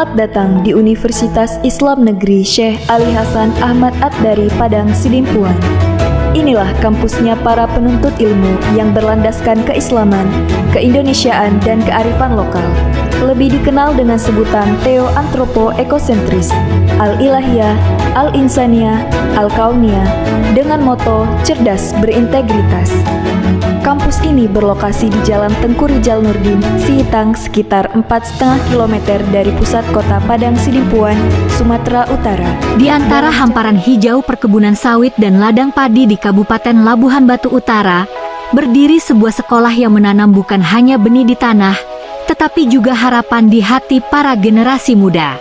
Selamat datang di Universitas Islam Negeri Syekh Ali Hasan Ahmad At-Dari Padang Sidimpuan. Inilah kampusnya para penuntut ilmu yang berlandaskan keislaman, keindonesiaan, dan kearifan lokal. Lebih dikenal dengan sebutan Theo-Antropo-Ekosentris, Al-Ilahiyah, Al-Insaniyah, Al-Kauniyah, dengan moto cerdas berintegritas. Kampus ini berlokasi di Jalan Tengku Rijal Nurdin, Sihitang, sekitar 4,5 km dari pusat kota Padang Sidimpuan, Sumatera Utara. Di antara hamparan hijau perkebunan sawit dan ladang padi di Kabupaten Labuhan Batu Utara, berdiri sebuah sekolah yang menanam bukan hanya benih di tanah, tetapi juga harapan di hati para generasi muda.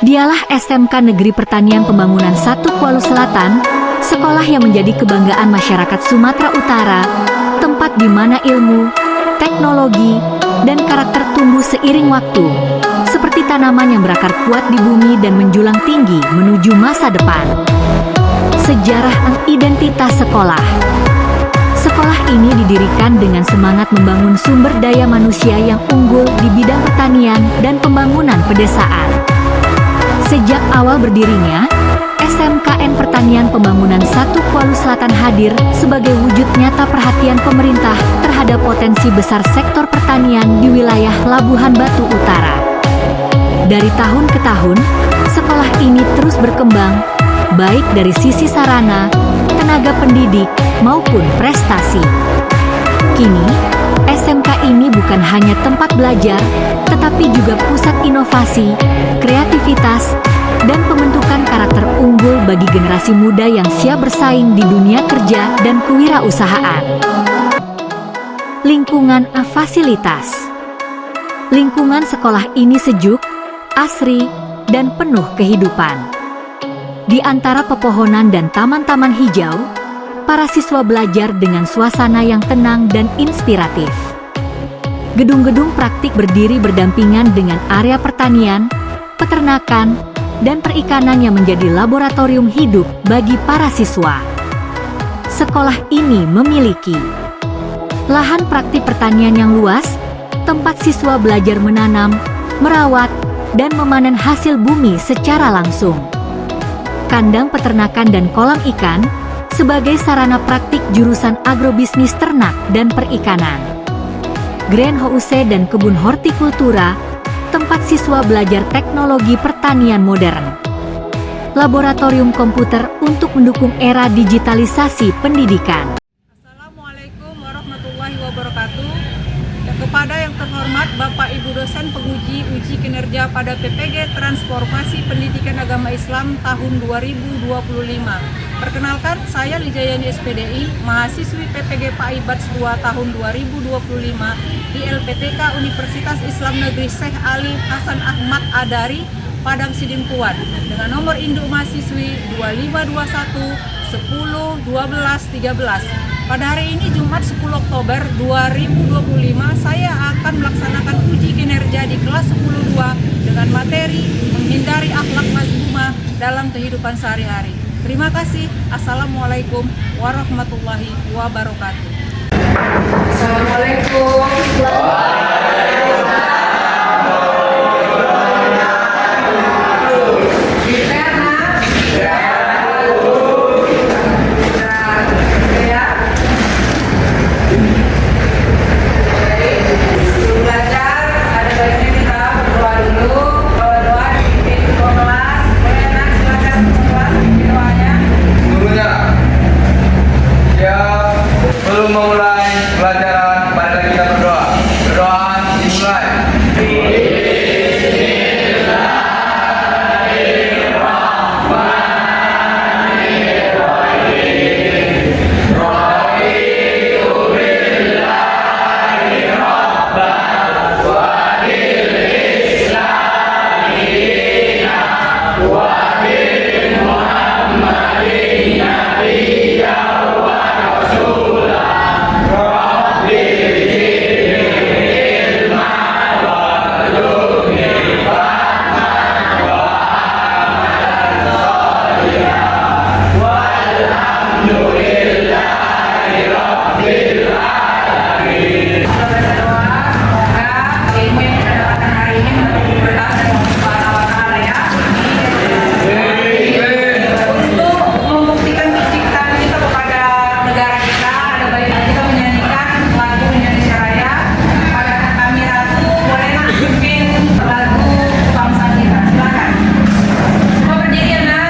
Dialah SMK Negeri Pertanian Pembangunan 1 Kuala Selatan, sekolah yang menjadi kebanggaan masyarakat Sumatera Utara, tempat di mana ilmu, teknologi, dan karakter tumbuh seiring waktu, seperti tanaman yang berakar kuat di bumi dan menjulang tinggi menuju masa depan. Sejarah dan identitas sekolah. Sekolah ini didirikan dengan semangat membangun sumber daya manusia yang unggul di bidang pertanian dan pembangunan pedesaan. Sejak awal berdirinya, SMKN Pertanian Pembangunan 1 Kuala Selatan hadir sebagai wujud nyata perhatian pemerintah terhadap potensi besar sektor pertanian di wilayah Labuhan Batu Utara. Dari tahun ke tahun, sekolah ini terus berkembang, baik dari sisi sarana, tenaga pendidik, maupun prestasi. Kini, SMK ini bukan hanya tempat belajar, tetapi juga pusat inovasi, kreativitas, dan pembentukan karakter unggul bagi generasi muda yang siap bersaing di dunia kerja dan kewirausahaan. Lingkungan fasilitas. Lingkungan sekolah ini sejuk, asri, dan penuh kehidupan. Di antara pepohonan dan taman-taman hijau, para siswa belajar dengan suasana yang tenang dan inspiratif. Gedung-gedung praktik berdiri berdampingan dengan area pertanian, peternakan, dan perikanan yang menjadi laboratorium hidup bagi para siswa. Sekolah ini memiliki lahan praktik pertanian yang luas, tempat siswa belajar menanam, merawat, dan memanen hasil bumi secara langsung. Kandang peternakan dan kolam ikan sebagai sarana praktik jurusan agrobisnis ternak dan perikanan. Greenhouse dan kebun hortikultura, tempat siswa belajar teknologi pertanian modern. Laboratorium komputer untuk mendukung era digitalisasi pendidikan. Assalamualaikum warahmatullahi wabarakatuh. Kepada yang terhormat Bapak Ibu dosen penguji uji kinerja pada PPG Transformasi Pendidikan Agama Islam tahun 2025. Perkenalkan, saya Lijayani SPDI, mahasiswi PPG PAIBADS 2 tahun 2025 di LPTK Universitas Islam Negeri Syekh Ali Hasan Ahmad At-Dari, Padang Sidimpuan, dengan nomor induk mahasiswi 2521 10 12 13. Pada hari ini Jumat 10 Oktober 2025, saya akan melaksanakan uji kinerja di kelas 10-2 dengan materi menghindari akhlak mazmumah dalam kehidupan sehari-hari. Terima kasih. Assalamualaikum warahmatullahi wabarakatuh. Assalamualaikum. Sebelum memulai pelajaran, marilah kita berdoa. Berdoa dimulai. kita ada baiknya kita menyanyikan lagu Indonesia Raya. Pada kami Ratu, bolehlah pimpin lagu bangsa kita. Silakan. Semua berdiri ya, nak.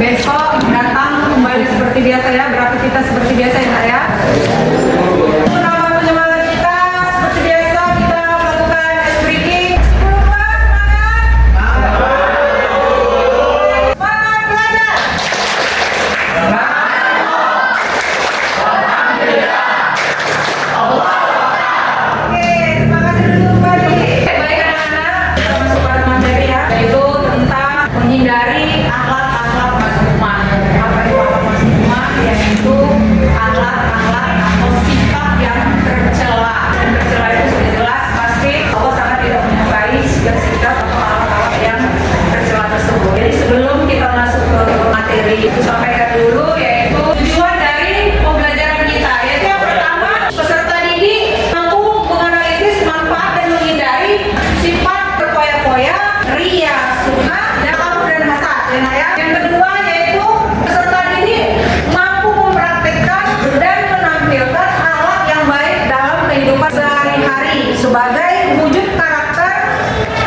Besok datang kembali seperti biasa ya, beraktivitas seperti biasa ya, Nak, ya. Nama penyemangat kita seperti biasa kita melakukan ice breaking. 10 kelas, semangat. Semangat belajar. Oke, terima kasih dulu kembali. Baik anak-anak, kita masuk pada materi ya, yaitu tentang menghindari akhlak-akhlak masuk rumah. Apa itu akhlak masuk rumah? Yaitu akhlak-akhlak atau sikap yang tercela. Dan tercela itu sudah jelas pasti Allah sangat tidak menyukai sikap-sikap atau akhlak-akhlak yang tercela tersebut. Jadi sebelum kita masuk ke materi itu sampaikan dulu yaitu tujuan dari pembelajaran kita. Yaitu yang pertama, peserta didik mampu menganalisis manfaat dan menghindari sifat berpoya-poya, ria, sunnah, dan kabur dan hasad. Yang kedua yaitu peserta didik mampu mempraktikkan dan menampilkan akhlak yang baik dalam kehidupan sehari-hari sebagai wujud karakter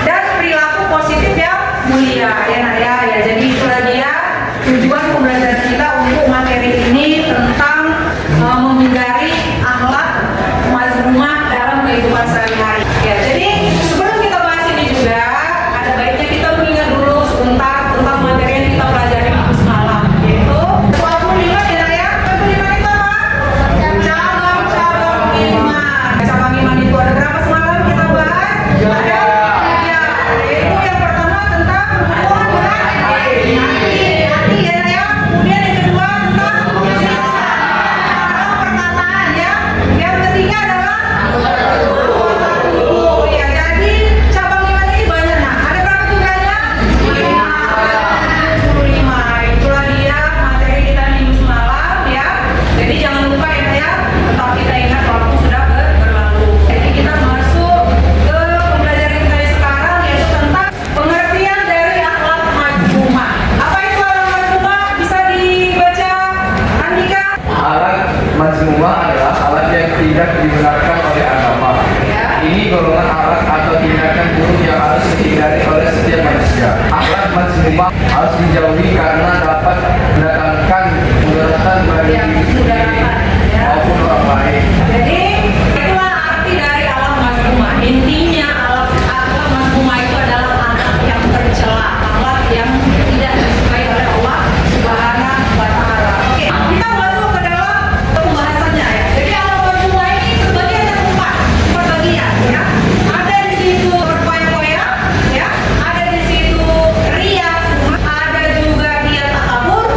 dan perilaku positif yang mulia. Ya, jadi itulah dia tujuan pembelajaran rumah harus dijauhi karena dapat mendatangkan mudaratan bagi diri sendiri maupun orang lain. Jadi itulah arti dari alam mazmumah. Intinya alam mazmumah itu adalah alat yang tercela, alat yang tidak disukai oleh Allah Subhanahu wa Ta'ala. Oke, kita masuk ke dalam pembahasannya ya. Jadi alam mazmumah ini terbagi ada empat bagian ya. Ada di situ berpoya-poya ya, ada di situ ria, ada juga dia takabur,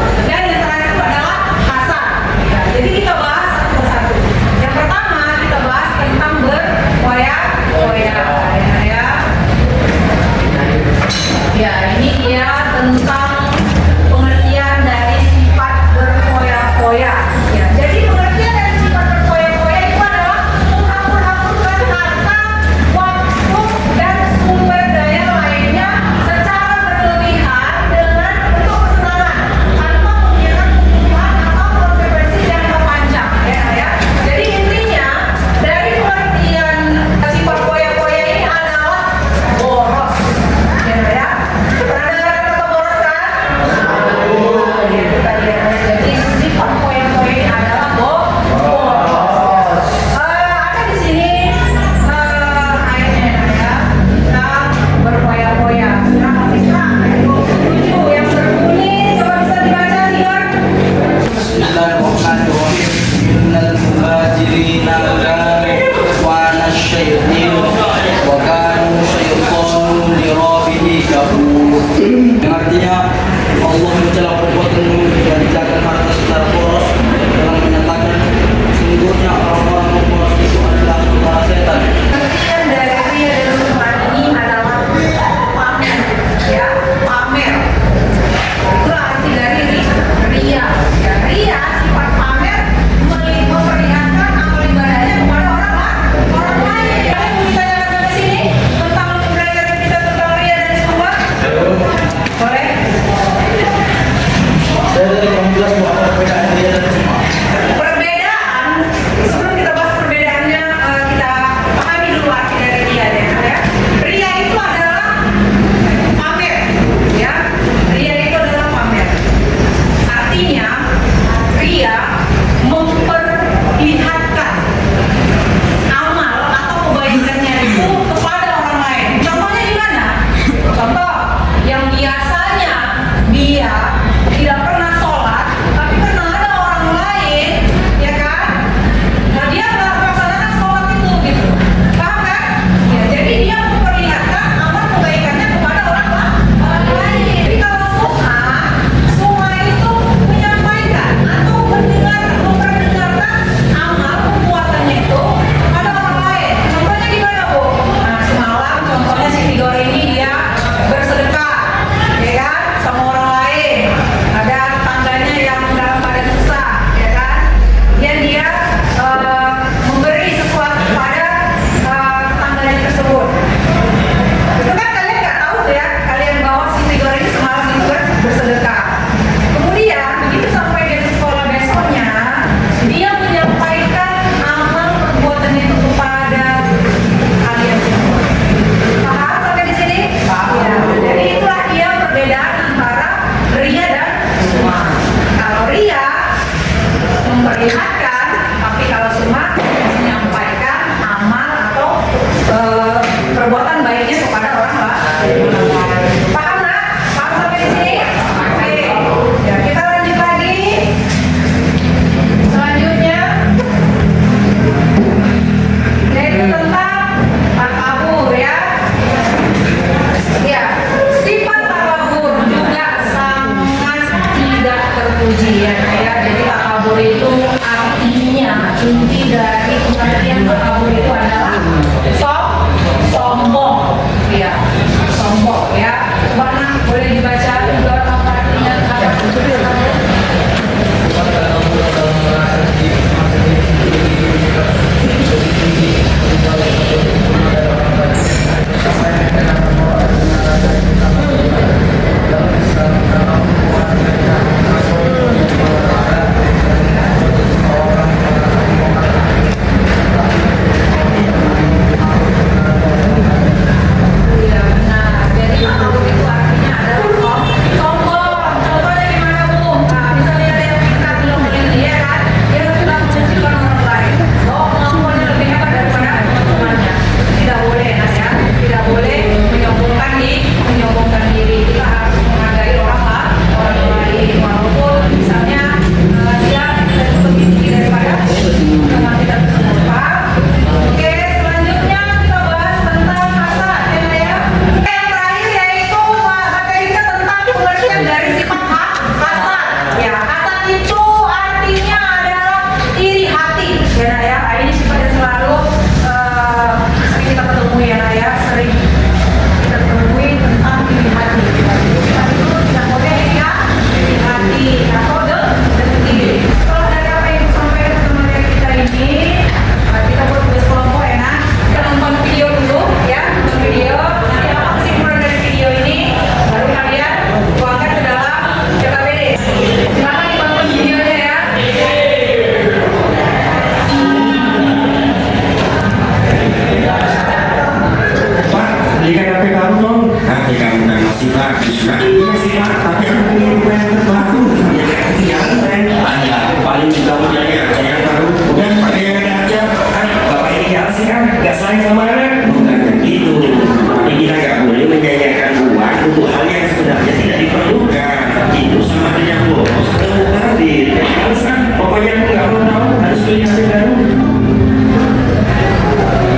pasti bagus kan? Iya sih Pak, tapi aku ingin rumah yang terbaru. Ya kan tinggal tren. Ada paling juga punya aja yang baru. Udah pakai yang ada aja. Kan bapak ini sih kan nggak sayang sama anak. Bukan gitu. Tapi kita nggak boleh menyanyikan uang untuk hal yang sebenarnya tidak diperlukan. Itu sama dengan boros atau mubazir. Harus kan? Pokoknya aku nggak mau tahu. Harus beli HP baru.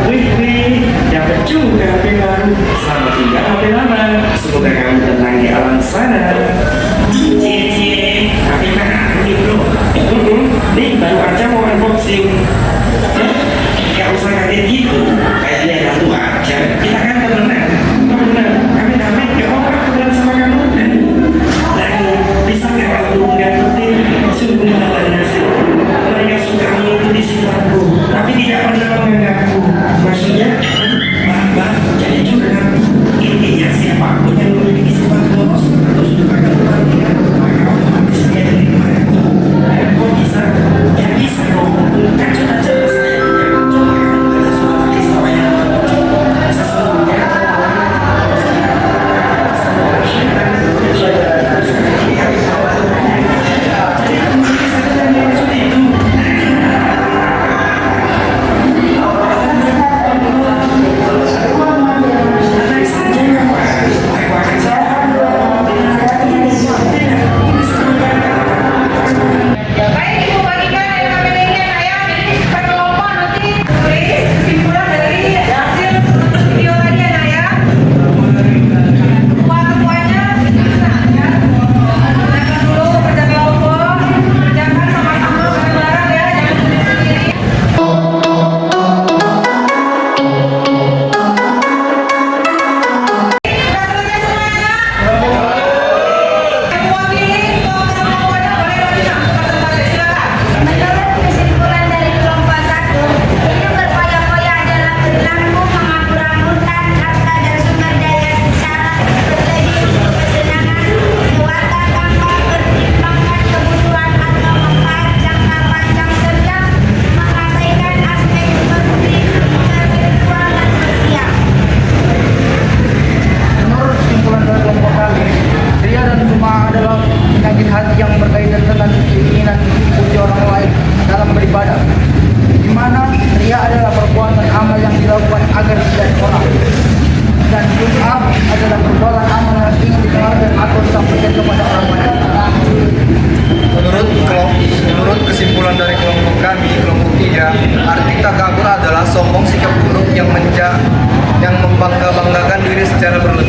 Wih, dapat juga HP baru. Selamat tinggal HP lama. Semoga kamu tenang di alam sana. Cie, HP baru nih bro. Nih baru aja mau unboxing. Gak usah kaget gitu. Kayak dia yang tua aja. Kita kan temenan. Kami damai. Gak apa-apa kebetulan sama kamu. Dan bisa gak waktu dapetin sungguh mata nasi. Mereka suka mengikuti sifatku, tapi tidak pernah menganggapku. Maksudnya, Bapak jadi curhat. Intinya siapapun yang memiliki sifat boros atau suka kebahagiaan, maka otomatis dia dari kemarin. Kok bisa? Ya bisa dong. Kan sudah jelas saya punya. Coba kamu baca surat Al-Isra yang ke-7. Sesungguhnya Baik, Ibu bagikan yang KPD-nya ya. Jadi supaya kelompok nanti tulis kesimpulan dari hasil video tadi ya ya. Ketua-ketuanya bisa ya. Kerjakan dulu kerja kelompok, kerjakan sama-sama bareng-bareng ya, jangan sendiri-sendiri. Sudah selesai semuanya? Yang mewakili kelompok-kelompoknya boleh lagi nak silakan. Menurut kesimpulan dari kelompok 1, hidup berfoya-foya adalah perilaku mengatur-aturkan harta dan sumber daya secara terjadi untuk kesenangan semata tanpa pertimbangan kebutuhan atau manfaat jangka panjang serta mengabaikan aspek seperti spiritual dan sosial. Menurut kesimpulan dari kelompok kami, ria dan sum'ah adalah penyakit hati yang berkaitan dengan keinginan dipuji orang lain dalam beribadah, di mana ria adalah perbuatan amal yang dilakukan agar dilihat orang, dan sum'ah adalah perbuatan amal yang ingin didengarkan atau disampaikan kepada orang lain. Menurut kesimpulan dari kelompok kami, kelompok 3, arti takabur adalah sombong sikap buruk yang membangga-banggakan diri secara berlebihan.